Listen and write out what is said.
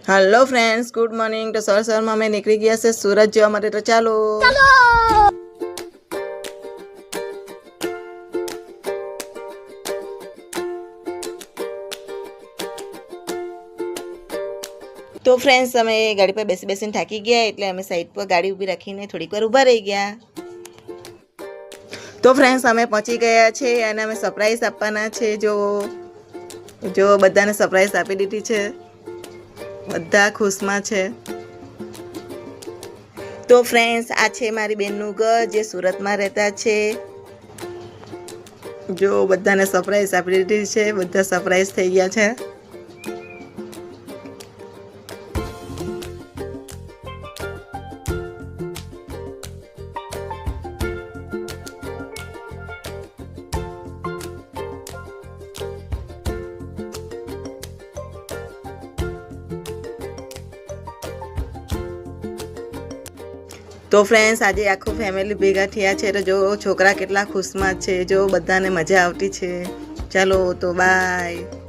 Hello friends, good morning. તો સવારમાં અમે નીકળી ગયા છે સુરત જવા માટે. તો ચાલો. તો ફ્રેન્ડ્સ, અમે ગાડી પર બેસીને થાકી ગયા, એટલે અમે સાઈડ પર ગાડી ઊભી રાખીને થોડીક વાર ઊભા રહી ગયા. તો ફ્રેન્ડ્સ, અમે પહોંચી ગયા છે અને અમે સરપ્રાઈઝ આપવાના છે. જો બધાને સરપ્રાઈઝ આપી દીધી છે, બધા ખુશમાં છે. તો ફ્રેન્ડ્સ, આ છે મારી બેનનું ઘર જે સુરતમાં રહેતા છે. જો બધાને સરપ્રાઈઝ આપી દીધી છે, બધા સરપ્રાઈઝ થઈ ગયા છે. તો ફ્રેન્ડ્સ, આજે આખું ફેમિલી ભેગા થયા છે. તો જો છોકરા કેટલા ખુશમાં છે, જો બધાને મજા આવતી છે. ચાલો તો બાય.